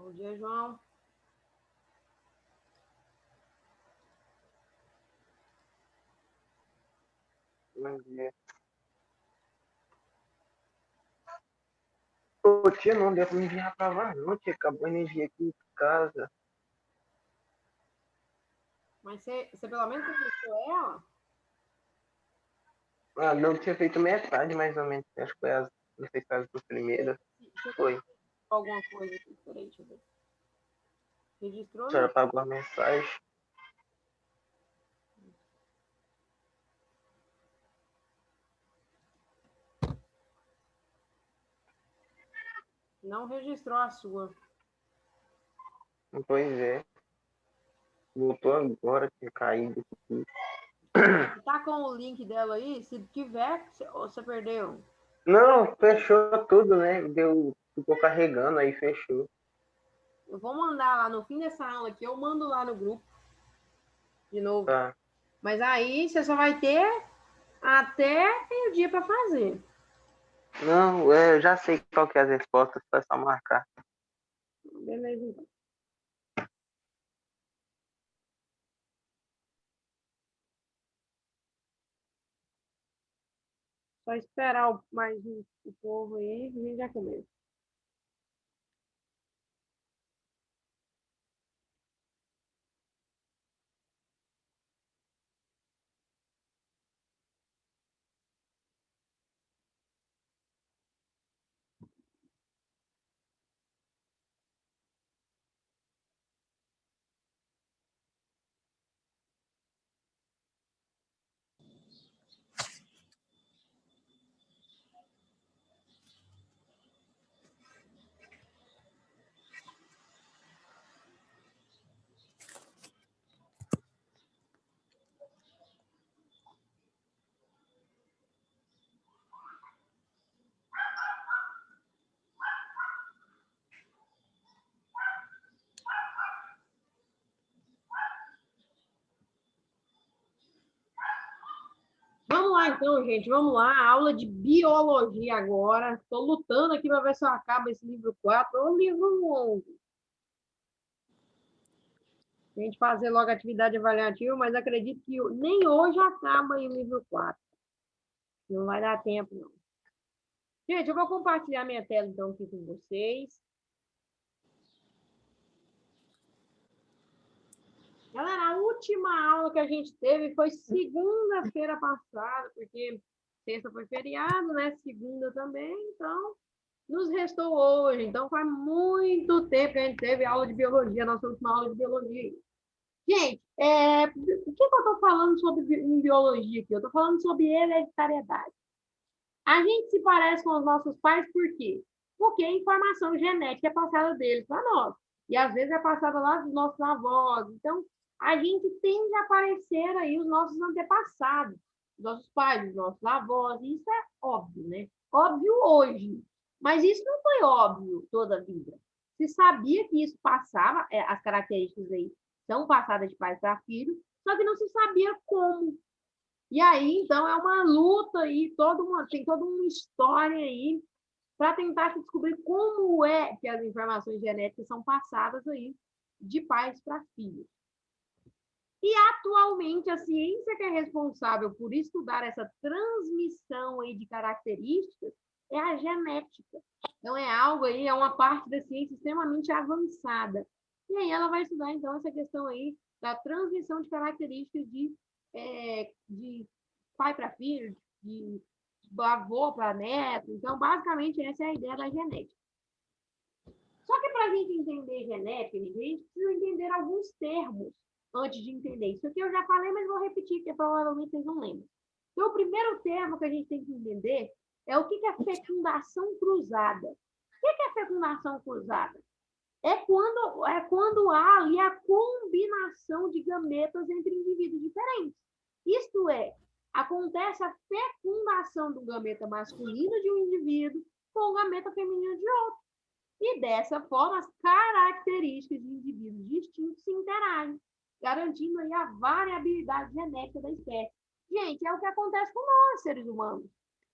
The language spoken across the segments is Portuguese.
Bom dia, João. Bom dia. Ô, tia, não deu pra me enviar pra lá, não, tia. Acabou a energia aqui em casa. Mas você pelo menos registrou ela? Ah, não tinha feito metade, mais ou menos. Acho que foi as, não sei se foi as duas primeiras. Você Foi. alguma coisa aqui? Peraí, deixa eu ver. Registrou, A não? senhora pagou a mensagem. Não registrou a sua. Pois é. Voltou agora, tinha caído aqui. Tá com o link dela aí? Se tiver, você perdeu. Não, fechou tudo, né? Ficou carregando, aí fechou. Eu vou mandar lá no fim dessa aula aqui, eu mando lá no grupo de novo. Tá. Mas aí você só vai ter até meio-dia para fazer. Não, eu já sei qual que é as respostas, é só marcar. Beleza, então. Só esperar mais o povo aí e a gente já começa. Vamos lá, então, gente. Vamos lá. Aula de biologia agora. Estou lutando aqui para ver se eu acabo esse livro 4. É um livro longo. A gente fazer logo a atividade avaliativa, mas acredito que nem hoje acaba aí o livro 4. Não vai dar tempo, não. Gente, eu vou compartilhar minha tela, então, aqui com vocês. Galera, a última aula que a gente teve foi segunda-feira passada, porque sexta foi feriado, né? Segunda também, então nos restou hoje. Então faz muito tempo que a gente teve aula de biologia, nossa última aula de biologia. Gente, por que eu estou falando sobre em biologia aqui? Eu estou falando sobre hereditariedade. A gente se parece com os nossos pais por quê? Porque a informação genética é passada deles para nós. E às vezes é passada lá dos nossos avós. Então, a gente tende a parecer aí os nossos antepassados, os nossos pais, os nossos avós. E isso é óbvio, né? Óbvio hoje. Mas isso não foi óbvio toda a vida. Se sabia que isso passava, as características aí são passadas de pai para filho, só que não se sabia como. E aí, então, é uma luta aí, tem toda uma história aí para tentar descobrir como é que as informações genéticas são passadas aí de pais para filhos. E atualmente a ciência que é responsável por estudar essa transmissão aí de características é a genética. Então é algo aí, é uma parte da ciência extremamente avançada. E aí ela vai estudar então essa questão aí da transmissão de características de pai para filho, de avô para neto. Então, basicamente, essa é a ideia da genética. Só que para a gente entender genética, a gente precisa entender alguns termos antes de entender. Isso aqui eu já falei, mas vou repetir, porque provavelmente vocês não lembram. Então, o primeiro termo que a gente tem que entender é o que é fecundação cruzada. O que é fecundação cruzada? É quando há ali a combinação de gametas entre indivíduos diferentes. Isto é, acontece a fecundação do gameta masculino de um indivíduo com o gameta feminino de outro. E dessa forma, as características de indivíduos distintos se interagem, garantindo aí a variabilidade genética da espécie. Gente, é o que acontece com nós, seres humanos.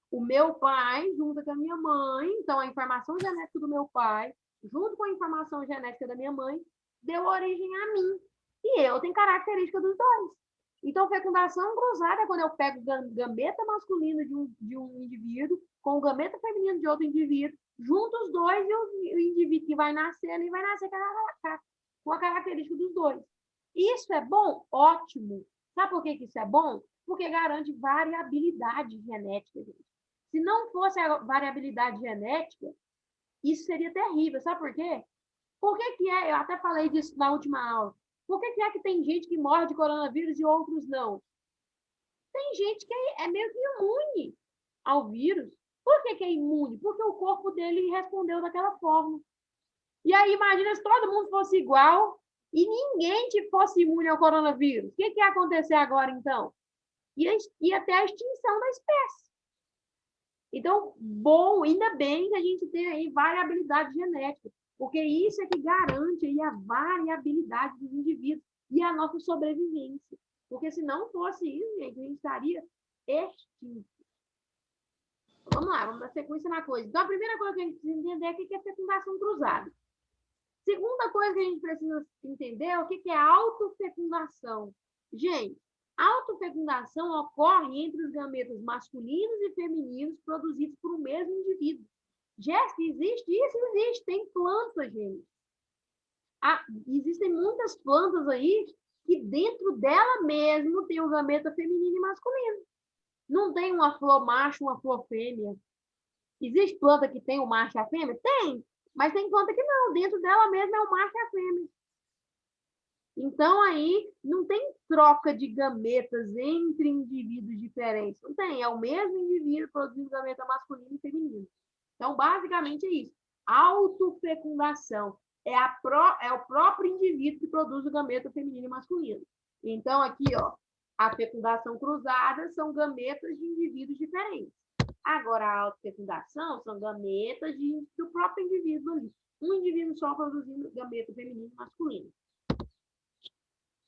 O meu pai junta com a minha mãe, então a informação genética do meu pai junto com a informação genética da minha mãe, deu origem a mim. E eu tenho característica dos dois. Então, fecundação cruzada é quando eu pego gameta masculino de um indivíduo com o gameta feminino de outro indivíduo, junto os dois e o indivíduo que vai nascer ali vai nascer com a característica dos dois. Isso é bom? Ótimo. Sabe por que isso é bom? Porque garante variabilidade genética, gente. Se não fosse a variabilidade genética, isso seria terrível. Sabe por quê? Por que é? Eu até falei disso na última aula. Por que é que tem gente que morre de coronavírus e outros não? Tem gente que é meio que imune ao vírus. Por que é imune? Porque o corpo dele respondeu daquela forma. E aí, imagina se todo mundo fosse igual e ninguém fosse imune ao coronavírus. O que ia acontecer agora, então? Ia ter a extinção da espécie. Então, bom, ainda bem que a gente tem aí variabilidade genética, porque isso é que garante aí a variabilidade dos indivíduos e a nossa sobrevivência. Porque se não fosse isso, gente, a gente estaria extinto. Vamos lá, vamos dar sequência na coisa. Então, a primeira coisa que a gente precisa entender é o que é fecundação cruzada. Segunda coisa que a gente precisa entender é o que é autofecundação. Gente, autofecundação ocorre entre os gametas masculinos e femininos produzidos por um mesmo indivíduo. Jéssica, existe isso? Existe. Tem plantas, gente. Existem muitas plantas aí que dentro dela mesmo tem o gameta feminino e masculino. Não tem uma flor macho, uma flor fêmea. Existe planta que tem o macho e a fêmea? Tem. Mas tem planta que não. Dentro dela mesmo é o macho e a fêmea. Então, aí, não tem troca de gametas entre indivíduos diferentes. Não tem. É o mesmo indivíduo produzindo gameta masculino e feminino. Então, basicamente é isso. Autofecundação. É o próprio indivíduo que produz o gameta feminino e masculino. Então, aqui, ó, a fecundação cruzada são gametas de indivíduos diferentes. Agora, a autofecundação são gametas do próprio indivíduo ali. Um indivíduo só produzindo gameta feminino e masculino.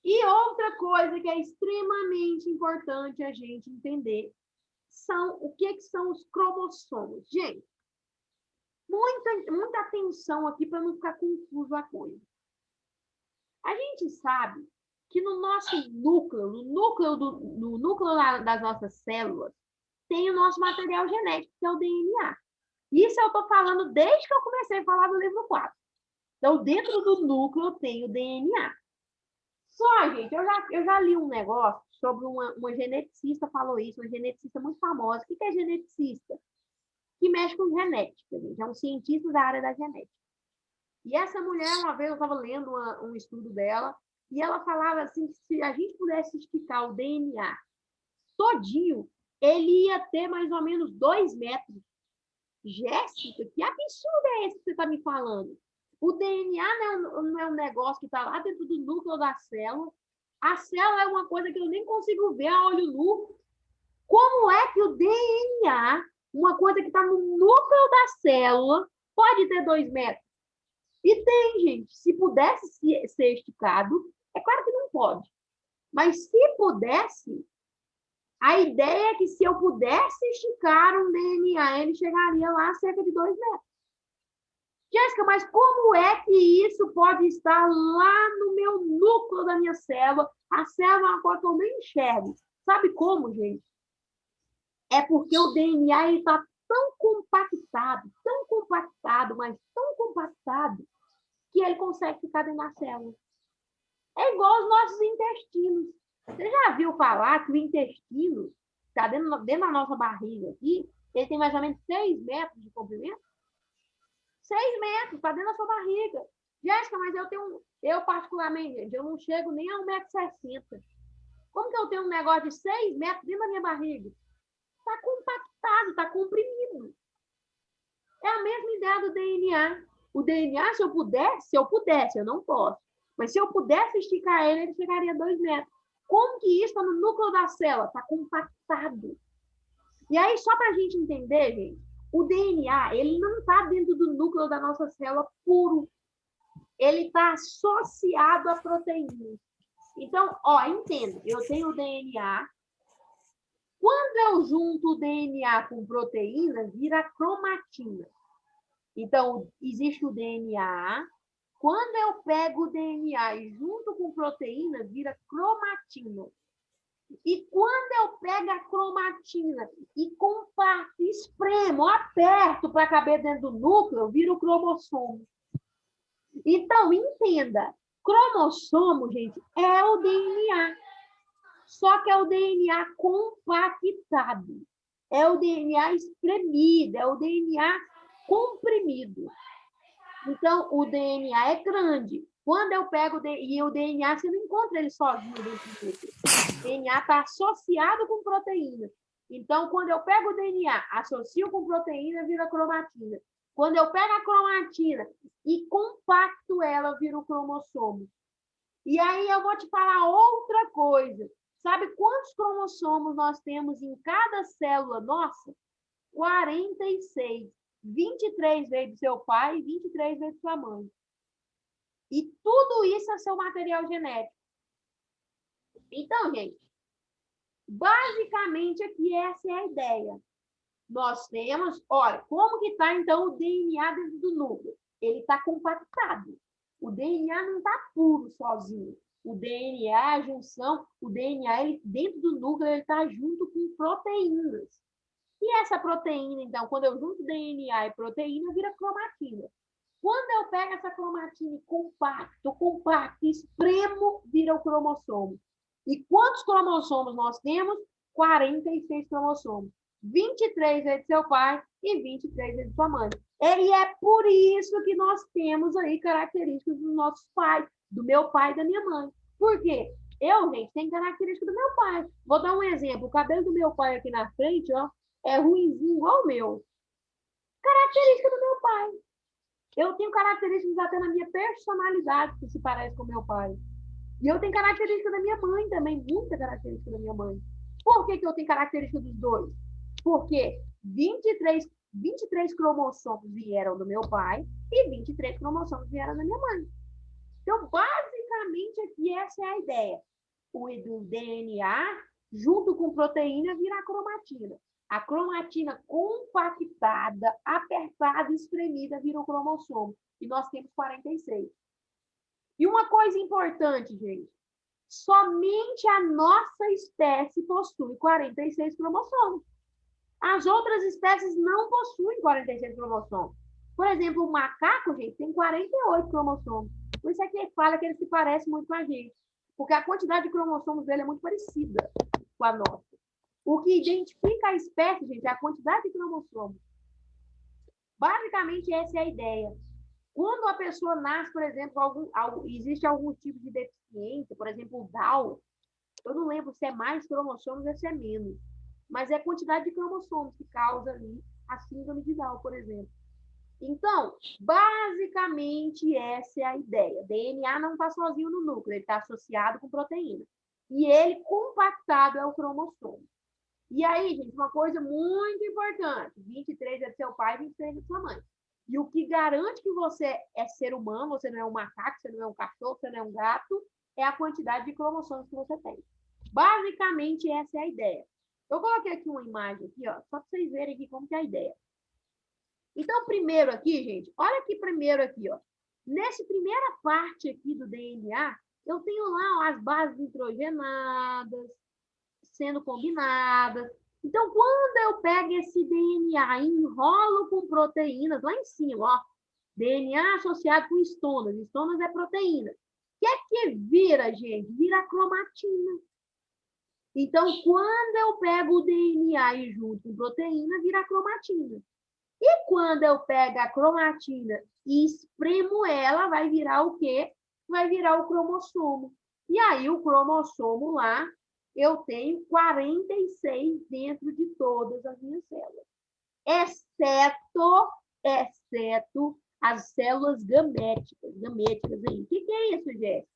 E outra coisa que é extremamente importante a gente entender são o que são os cromossomos. Gente, muita atenção aqui para não ficar confuso a coisa. A gente sabe que no nosso núcleo, no núcleo das nossas células, tem o nosso material genético, que é o DNA. Isso eu estou falando desde que eu comecei a falar do livro 4. Então, dentro do núcleo tem o DNA. Só, gente, eu já li um negócio sobre uma geneticista falou isso, uma geneticista muito famosa. O que é geneticista? Que mexe com genética, gente. É um cientista da área da genética. E essa mulher, uma vez, eu estava lendo um estudo dela, e ela falava assim, que se a gente pudesse esticar o DNA todinho, ele ia ter mais ou menos 2 metros. Jéssica, que absurdo é esse que você está me falando? O DNA não é um negócio que está lá dentro do núcleo da célula. A célula é uma coisa que eu nem consigo ver a olho nu. Como é que o DNA, uma coisa que está no núcleo da célula, pode ter 2 metros? E tem, gente. Se pudesse ser esticado, é claro que não pode. Mas se pudesse, a ideia é que se eu pudesse esticar um DNA, ele chegaria lá a cerca de 2 metros. Jéssica, mas como é que isso pode estar lá no meu núcleo da minha célula? A célula é uma coisa que eu nem enxergo. Sabe como, gente? É porque o DNA está tão compactado, mas tão compactado, que ele consegue ficar dentro da célula. É igual os nossos intestinos. Você já viu falar que o intestino está dentro da nossa barriga aqui? Ele tem mais ou menos 6 metros de comprimento? 6 metros, está dentro da sua barriga. Jéssica, mas eu particularmente, eu não chego nem a 1,60 m. Como que eu tenho um negócio de 6 metros dentro da minha barriga? Está compactado, está comprimido. É a mesma ideia do DNA. O DNA, se eu pudesse, eu não posso. Mas se eu pudesse esticar ele chegaria a 2 metros. Como que isso está no núcleo da célula? Está compactado. E aí, só para a gente entender, gente, o DNA, ele não está dentro do núcleo da nossa célula puro. Ele está associado a proteínas. Então, ó, entenda, eu tenho o DNA. Quando eu junto o DNA com proteína, vira cromatina. Então, existe o DNA. Quando eu pego o DNA e junto com proteína, vira cromatina. E quando eu pego a cromatina e compacto, espremo, aperto para caber dentro do núcleo, vira o cromossomo. Então, entenda, cromossomo, gente, é o DNA. Só que é o DNA compactado. É o DNA espremido, é o DNA comprimido. Então, o DNA é grande. Quando eu pego e o DNA, você não encontra ele sozinho dentro do núcleo. O DNA está associado com proteína. Então, quando eu pego o DNA, associo com proteína, vira cromatina. Quando eu pego a cromatina e compacto ela, vira o cromossomo. E aí eu vou te falar outra coisa. Sabe quantos cromossomos nós temos em cada célula nossa? 46. 23 veio do seu pai e 23 veio da sua mãe. E tudo isso é seu material genético. Então, gente, basicamente aqui essa é a ideia. Nós temos, olha, como que está então o DNA dentro do núcleo? Ele está compactado. O DNA não está puro sozinho. O DNA, a junção, o DNA, ele, dentro do núcleo, ele está junto com proteínas. E essa proteína, então, quando eu junto DNA e proteína, vira cromatina. Quando eu pego essa cromatina e compacto, espremo, vira o cromossomo. E quantos cromossomos nós temos? 46 cromossomos. 23 é de seu pai e 23 é de sua mãe. E é por isso que nós temos aí características dos nossos pais, do meu pai e da minha mãe. Por quê? Eu, gente, tenho característica do meu pai. Vou dar um exemplo. O cabelo do meu pai aqui na frente, ó, é ruinzinho igual o meu. Característica do meu pai. Eu tenho características até na minha personalidade que se parece com o meu pai. E eu tenho característica da minha mãe também, muita característica da minha mãe. Por que eu tenho característica dos dois? Porque 23 cromossomos vieram do meu pai e 23 cromossomos vieram da minha mãe. Então, basicamente, aqui essa é a ideia. O DNA, junto com proteína, vira a cromatina. A cromatina compactada, apertada, espremida, vira o cromossomo. E nós temos 46. E uma coisa importante, gente. Somente a nossa espécie possui 46 cromossomos. As outras espécies não possuem 46 cromossomos. Por exemplo, o macaco, gente, tem 48 cromossomos. Por isso é que ele fala que ele se parece muito com a gente. Porque a quantidade de cromossomos dele é muito parecida com a nossa. O que identifica a espécie, gente, é a quantidade de cromossomos. Basicamente, essa é a ideia. Quando a pessoa nasce, por exemplo, existe algum tipo de deficiência, por exemplo, o Down, eu não lembro se é mais cromossomos ou se é menos, mas é a quantidade de cromossomos que causa ali a síndrome de Down, por exemplo. Então, basicamente, essa é a ideia. DNA não está sozinho no núcleo, ele está associado com proteína. E ele, compactado, é o cromossomo. E aí, gente, uma coisa muito importante: 23 é do seu pai, 23 é da sua mãe. E o que garante que você é ser humano, você não é um macaco, você não é um cachorro, você não é um gato, é a quantidade de cromossomos que você tem. Basicamente, essa é a ideia. Eu coloquei aqui uma imagem aqui, ó, só para vocês verem aqui como que é a ideia. Então, primeiro aqui, gente, olha aqui primeiro aqui, ó. Nessa primeira parte aqui do DNA, eu tenho lá ó, as bases nitrogenadas sendo combinadas. Então, quando eu pego esse DNA e enrolo com proteínas lá em cima, ó, DNA associado com estonas. Estonas é proteína. O que é que vira, gente? Vira cromatina. Então, quando eu pego o DNA e junto com proteína, vira cromatina. E quando eu pego a cromatina e espremo ela, vai virar o quê? Vai virar o cromossomo. E aí, o cromossomo lá, eu tenho 46 dentro de todas as minhas células. Exceto as células gaméticas. Gaméticas aí. O que é isso, Jéssica?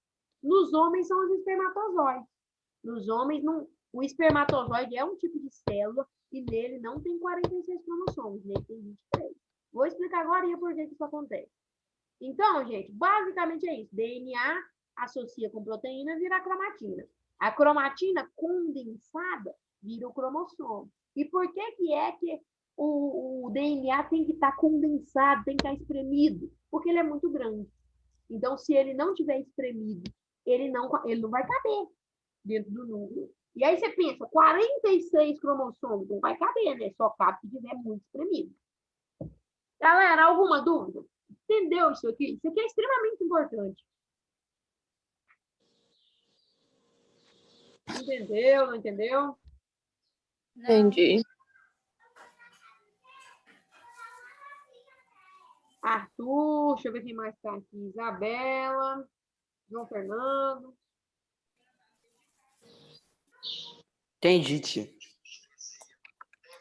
Nos homens são os espermatozoides. Nos homens, não, o espermatozoide é um tipo de célula e nele não tem 46 cromossomos, nele tem 23. Vou explicar agora por que isso acontece. Então, gente, basicamente é isso. DNA associa com proteína, vira a cromatina. A cromatina condensada vira o cromossomo. E por que é que o DNA tem que estar condensado, tem que estar espremido, porque ele é muito grande. Então, se ele não tiver espremido, ele não vai caber dentro do núcleo. E aí você pensa, 46 cromossomos, não vai caber, né? Só cabe se tiver muito espremido. Galera, alguma dúvida? Entendeu isso aqui? Isso aqui é extremamente importante. Entendeu? Não entendeu? Entendi. Arthur, deixa eu ver quem mais está aqui. Isabela, João Fernando. Entendi, tia.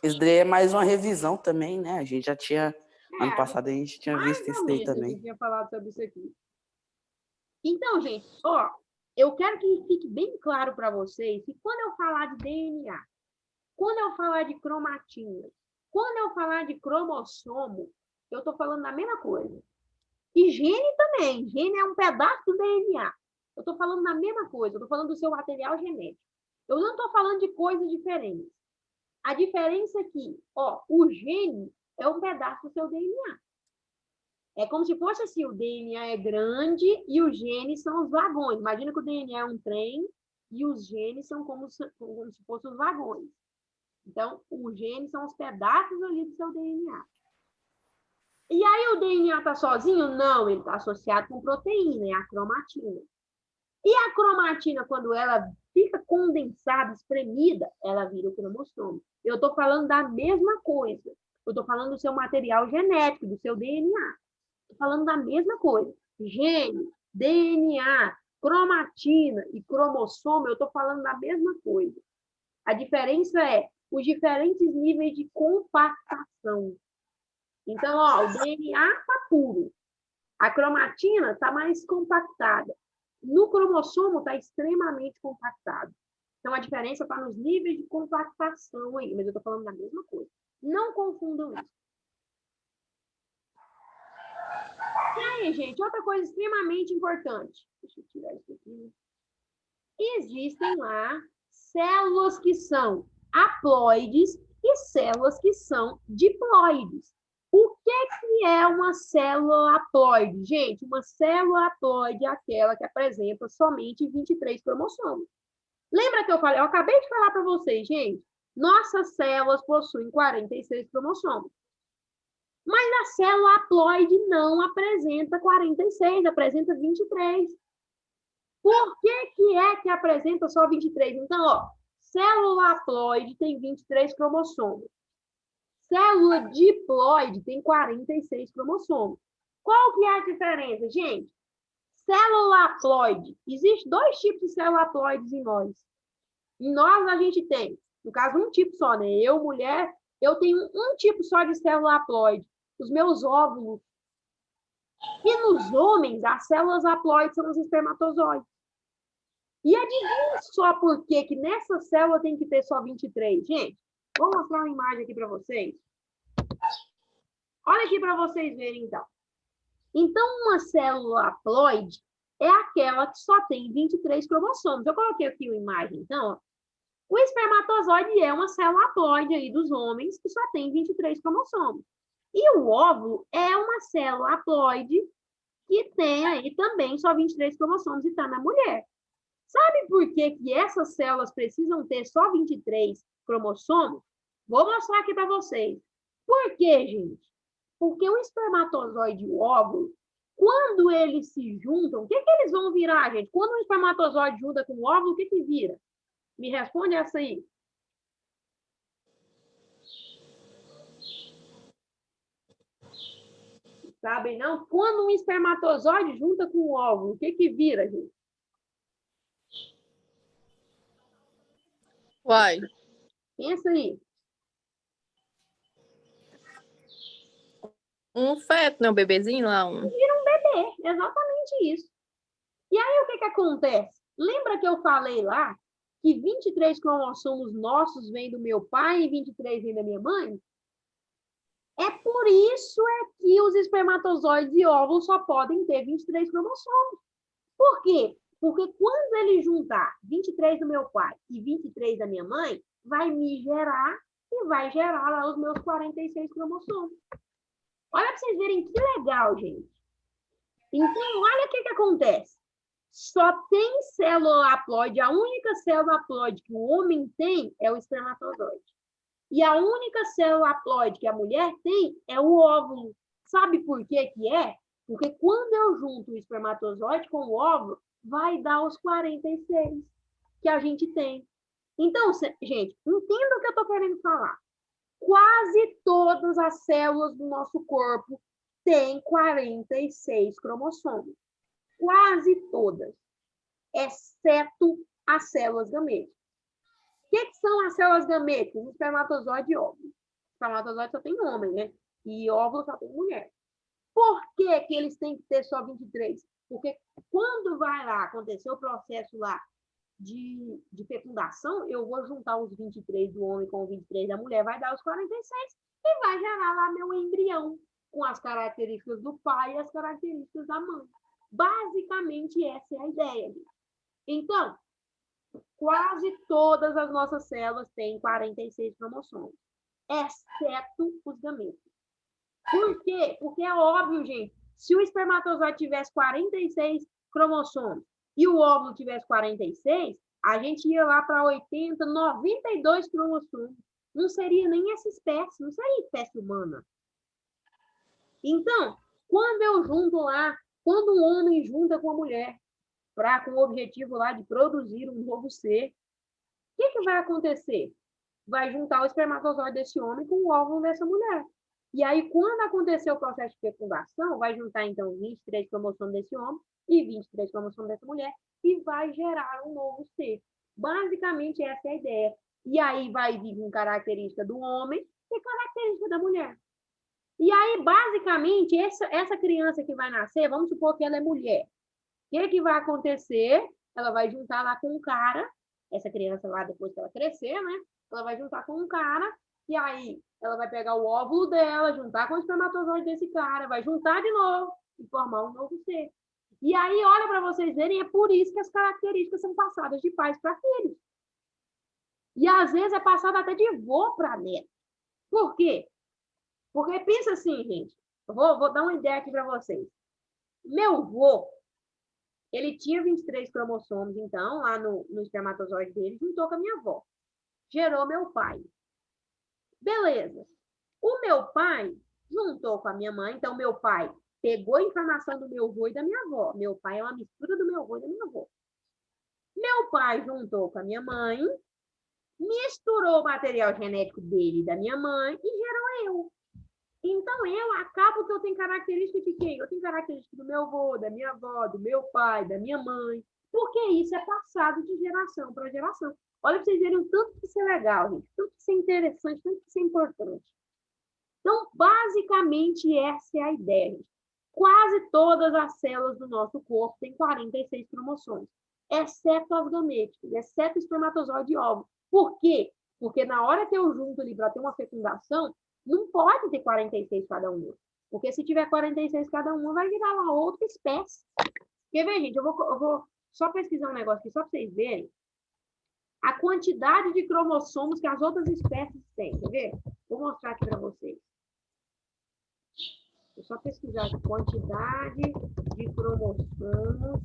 Isso daí é mais uma revisão também, né? A gente já tinha... Ano passado a gente tinha visto isso daí A também. gente tinha falado sobre isso aqui. Então, gente, ó, eu quero que fique bem claro para vocês que quando eu falar de DNA, quando eu falar de cromatina, quando eu falar de cromossomo, eu estou falando da mesma coisa. E gene também. Gene é um pedaço do DNA. Eu estou falando da mesma coisa. Eu estou falando do seu material genético. Eu não estou falando de coisas diferentes. A diferença é que, ó, o gene é um pedaço do seu DNA. É como se fosse assim, o DNA é grande e os genes são os vagões. Imagina que o DNA é um trem e os genes são como se fossem os vagões. Então, os genes são os pedaços ali do seu DNA. E aí o DNA está sozinho? Não, ele está associado com proteína, é a cromatina. E a cromatina, quando ela fica condensada, espremida, ela vira o cromossomo. Eu estou falando da mesma coisa. Eu estou falando do seu material genético, do seu DNA. Estou falando da mesma coisa. Gene, DNA, cromatina e cromossomo, eu estou falando da mesma coisa. A diferença é os diferentes níveis de compactação. Então, ó, o DNA está puro. A cromatina está mais compactada. No cromossomo está extremamente compactado. Então, a diferença está nos níveis de compactação aí, mas eu estou falando da mesma coisa. Não confundam isso. E aí, gente, outra coisa extremamente importante. Deixa eu tirar isso aqui. Existem lá células que são haploides e células que são diploides. O que é uma célula haploide? Gente, uma célula haploide é aquela que apresenta somente 23 cromossomos. Lembra que eu falei? Eu acabei de falar para vocês, gente. Nossas células possuem 46 cromossomos. Mas a célula haploide não apresenta 46, apresenta 23. Por que é que apresenta só 23? Então, ó, célula haploide tem 23 cromossomos. Célula diploide tem 46 cromossomos. Qual que é a diferença, gente? Célula haploide. Existem dois tipos de célula haploides em nós. Em nós, a gente tem, no caso, um tipo só, né? Eu, mulher, eu tenho um tipo só de célula haploide. Os meus óvulos. E nos homens, as células haploides são os espermatozoides. E adivinha só por que nessa célula tem que ter só 23? Gente, vou mostrar uma imagem aqui para vocês. Olha aqui para vocês verem, então. Então, uma célula haploide é aquela que só tem 23 cromossomos. Eu coloquei aqui uma imagem, então. Ó. O espermatozoide é uma célula haploide aí dos homens que só tem 23 cromossomos. E o óvulo é uma célula haploide que tem aí também só 23 cromossomos e está na mulher. Sabe por que essas células precisam ter só 23 cromossomos? Vou mostrar aqui para vocês. Por quê, gente? Porque o espermatozoide e o óvulo, quando eles se juntam, o que eles vão virar, gente? Quando o espermatozoide junta com o óvulo, o que vira? Me responde essa aí. Sabem, não? Quando um espermatozoide junta com o óvulo, o que vira, gente? Uai. Pensa aí. Um feto, né? Um bebezinho lá. Vira um bebê, exatamente isso. E aí, o que acontece? Lembra que eu falei lá que 23 cromossomos nossos vêm do meu pai e 23 vêm da minha mãe? É por isso que os espermatozoides e óvulos só podem ter 23 cromossomos. Por quê? Porque quando ele juntar 23 do meu pai e 23 da minha mãe, vai me gerar e vai gerar lá os meus 46 cromossomos. Olha para vocês verem que legal, gente. Então, olha o que acontece. Só tem célula haploide, a única célula haploide que o homem tem é o espermatozoide. E a única célula haploide que a mulher tem é o óvulo. Sabe por que que é? Porque quando eu junto o espermatozoide com o óvulo, vai dar os 46 que a gente tem. Então, gente, entenda o que eu estou querendo falar. Quase todas as células do nosso corpo têm 46 cromossomos. Quase todas, exceto as células gaméticas. O que são as células gaméticas? Espermatozoide e óvulo. Espermatozoide só tem homem, né? E óvulo só tem mulher. Por que que eles têm que ter só 23? Porque quando vai lá acontecer o processo lá de fecundação, eu vou juntar os 23 do homem com os 23 da mulher, vai dar os 46 e vai gerar lá meu embrião com as características do pai e as características da mãe. Basicamente, essa é a ideia. Então, quase todas as nossas células têm 46 cromossomos, exceto os gametas. Por quê? Porque é óbvio, gente, se o espermatozoide tivesse 46 cromossomos e o óvulo tivesse 46, a gente ia lá para 80, 92 cromossomos. Não seria nem essa espécie, não seria espécie humana. Então, quando eu junto lá, quando um homem junta com a mulher, com o objetivo lá de produzir um novo ser, o que vai acontecer? Vai juntar o espermatozoide desse homem com o óvulo dessa mulher. E aí, quando acontecer o processo de fecundação, vai juntar, então, 23 cromossomos desse homem e 23 cromossomos dessa mulher e vai gerar um novo ser. Basicamente, essa é a ideia. E aí vai vir com característica do homem e característica da mulher. E aí, basicamente, essa criança que vai nascer, vamos supor que ela é mulher. O que vai acontecer? Ela vai juntar lá com um cara, essa criança lá, depois que ela crescer, né? Ela vai juntar com um cara, e aí ela vai pegar o óvulo dela, juntar com o espermatozoide desse cara, vai juntar de novo e formar um novo ser. E aí, olha para vocês verem, é por isso que as características são passadas de pais para filhos. E às vezes é passado até de vô para neto. Por quê? Porque pensa assim, gente, eu vou dar uma ideia aqui para vocês. Meu vô, ele tinha 23 cromossomos, então, lá no espermatozoide dele, juntou com a minha avó. Gerou meu pai. Beleza. O meu pai juntou com a minha mãe, então meu pai pegou a informação do meu avô e da minha avó. Meu pai é uma mistura do meu avô e da minha avó. Meu pai juntou com a minha mãe, misturou o material genético dele e da minha mãe e gerou eu. Então, eu acabo que eu tenho característica de quem? Eu tenho característica do meu avô, da minha avó, do meu pai, da minha mãe. Porque isso é passado de geração para geração. Olha para vocês verem o tanto que isso é legal, gente. Tanto que isso é interessante, tanto que isso é importante. Então, basicamente, essa é a ideia, gente. Quase todas as células do nosso corpo têm 46 cromossomos, exceto as gaméticas, exceto o espermatozoide e óvulo. Por quê? Porque na hora que eu junto ali para ter uma fecundação, não pode ter 46 cada uma. Porque se tiver 46 cada uma, vai virar uma outra espécie. Quer ver, gente? Eu vou só pesquisar um negócio aqui, só para vocês verem a quantidade de cromossomos que as outras espécies têm. Quer ver? Vou mostrar aqui para vocês. Vou só pesquisar a quantidade de cromossomos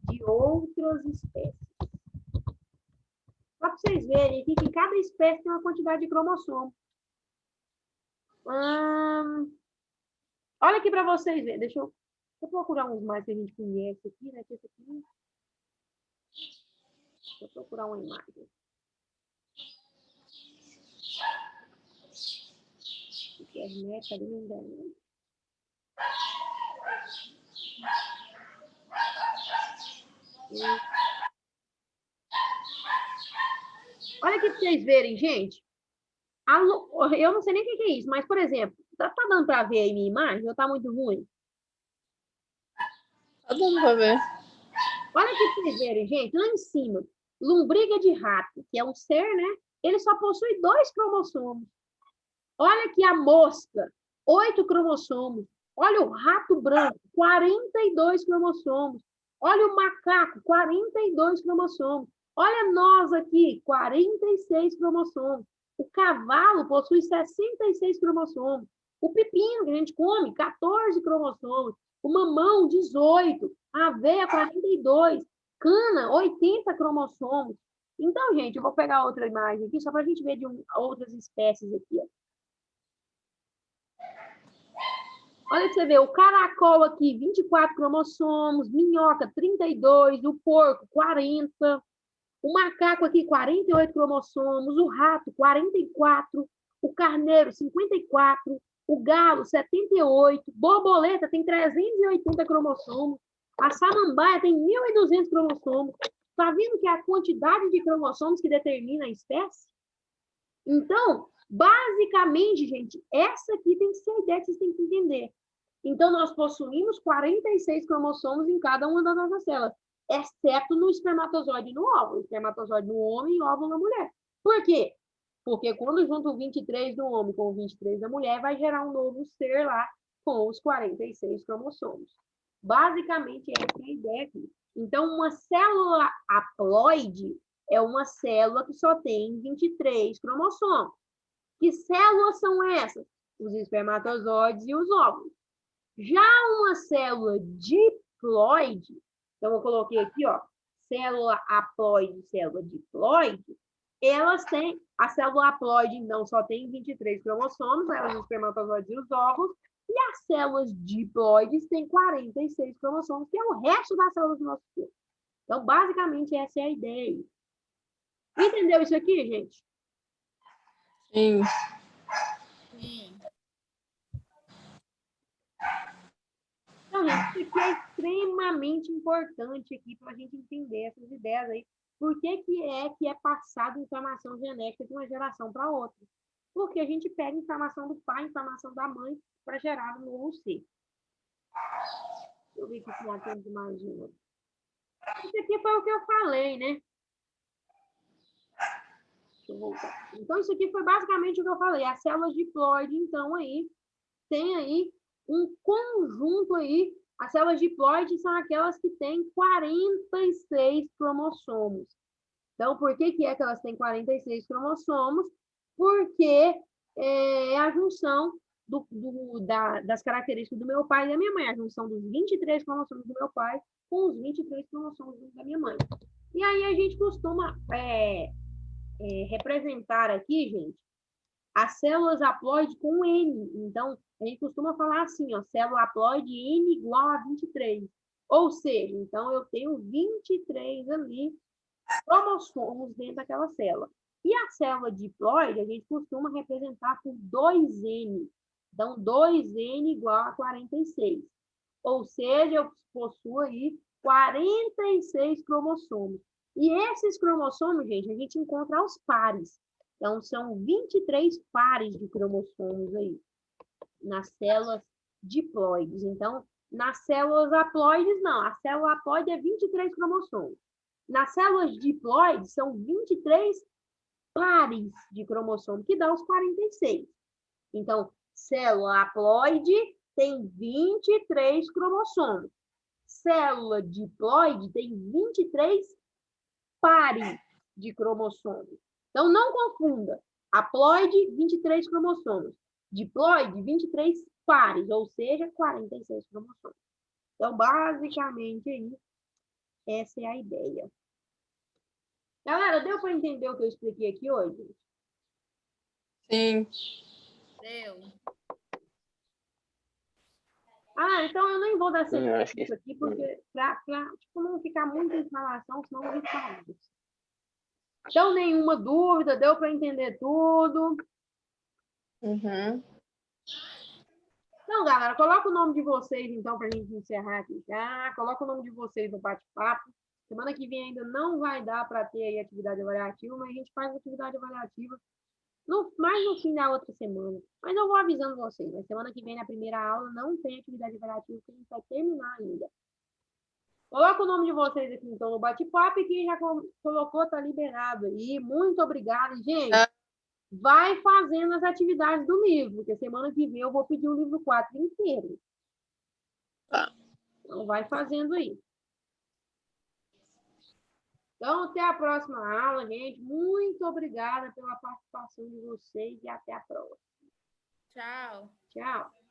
de outras espécies. Só para vocês verem aqui que cada espécie tem uma quantidade de cromossomos. Olha aqui para vocês verem. Deixa eu procurar uns mais que a gente conhece aqui, né? Esse aqui. Deixa eu procurar uma imagem. Internet ali não dá, né? Olha aqui para vocês verem, gente. Eu não sei nem o que é isso, mas, por exemplo, tá dando para ver aí minha imagem ou tá muito ruim? Tá dando para ver. Olha aqui para vocês verem, gente. Lá em cima, lombriga de rato, que é um ser, né? Ele só possui 2 cromossomos. Olha aqui a mosca, 8 cromossomos. Olha o rato branco, 42 cromossomos. Olha o macaco, 42 cromossomos. Olha nós aqui, 46 cromossomos. O cavalo possui 66 cromossomos. O pepino que a gente come, 14 cromossomos. O mamão, 18. A aveia, 42. Cana, 80 cromossomos. Então, gente, eu vou pegar outra imagem aqui, só para a gente ver de outras espécies aqui. Ó. Olha pra você ver, o caracol aqui, 24 cromossomos. Minhoca, 32. O porco, 40. O macaco aqui, 48 cromossomos. O rato, 44. O carneiro, 54. O galo, 78. Borboleta tem 380 cromossomos. A samambaia tem 1.200 cromossomos. Está vendo que é a quantidade de cromossomos que determina a espécie? Então, basicamente, gente, essa aqui tem que ser a ideia que vocês têm que entender. Então, nós possuímos 46 cromossomos em cada uma das nossas células, exceto no espermatozoide e no óvulo. Espermatozoide no homem e óvulo na mulher. Por quê? Porque quando junto o 23 do homem com o 23 da mulher, vai gerar um novo ser lá com os 46 cromossomos. Basicamente, essa é a ideia aqui. Então, uma célula haploide é uma célula que só tem 23 cromossomos. Que células são essas? Os espermatozoides e os óvulos. Já uma célula diploide, então eu coloquei aqui, ó, célula haploide e célula diploide, elas têm, a célula haploide, então, só tem 23 cromossomos, os espermatozoides e os óvulos, e as células diploides têm 46 cromossomos, que é o resto das células do nosso corpo. Então, basicamente, essa é a ideia aí. Entendeu isso aqui, gente? Sim. Então, gente, isso aqui é extremamente importante aqui para a gente entender essas ideias aí. Por que é passada informação genética de uma geração para outra? Porque a gente pega informação do pai, informação da mãe, para gerar um novo ser. Deixa eu ver aqui se já tem mais uma. Isso aqui foi o que eu falei, né? Deixa eu voltar. Então, isso aqui foi basicamente o que eu falei. As células diploide, então, aí, tem aí um conjunto aí. As células diploides são aquelas que têm 46 cromossomos. Então, por que é que elas têm 46 cromossomos? Porque é a junção das características do meu pai e da minha mãe. A junção dos 23 cromossomos do meu pai com os 23 cromossomos da minha mãe. E aí a gente costuma representar aqui, gente, as células haploides com N. Então, a gente costuma falar assim, ó, célula haploide N igual a 23. Ou seja, então eu tenho 23 ali cromossomos dentro daquela célula. E a célula diploide, a gente costuma representar por 2N. Então, 2N igual a 46. Ou seja, eu possuo aí 46 cromossomos. E esses cromossomos, gente, a gente encontra aos pares. Então, são 23 pares de cromossomos aí, nas células diploides. Então, nas células haploides, não. A célula haploide é 23 cromossomos. Nas células diploides, são 23 pares de cromossomos, que dá os 46. Então, célula haploide tem 23 cromossomos. Célula diploide tem 23 pares de cromossomos. Então, não confunda. Haploide, 23 cromossomos. Diploide, 23 pares, ou seja, 46 cromossomos. Então, basicamente, aí, essa é a ideia. Galera, deu para entender o que eu expliquei aqui hoje? Sim. Deu. Ah, Então eu nem vou dar Eu acho sequência que isso aqui, porque para tipo, não ficar muita informação, senão eu vou falar. Então, nenhuma dúvida, deu para entender tudo. Uhum. Então, galera, coloca o nome de vocês, então, para a gente encerrar aqui já. Coloca o nome de vocês no bate-papo. Semana que vem ainda não vai dar para ter aí atividade avaliativa, mas a gente faz atividade avaliativa mais no fim da outra semana. Mas eu vou avisando vocês, né? Semana que vem, na primeira aula, não tem atividade avaliativa, porque a gente vai terminar ainda. Coloca o nome de vocês aqui, então, no bate-papo, e quem já colocou, tá liberado aí. Muito obrigada, gente. Vai fazendo as atividades do livro, porque semana que vem eu vou pedir o livro 4 inteiro. Tá. Então, vai fazendo aí. Então, até a próxima aula, gente. Muito obrigada pela participação de vocês e até a próxima. Tchau. Tchau.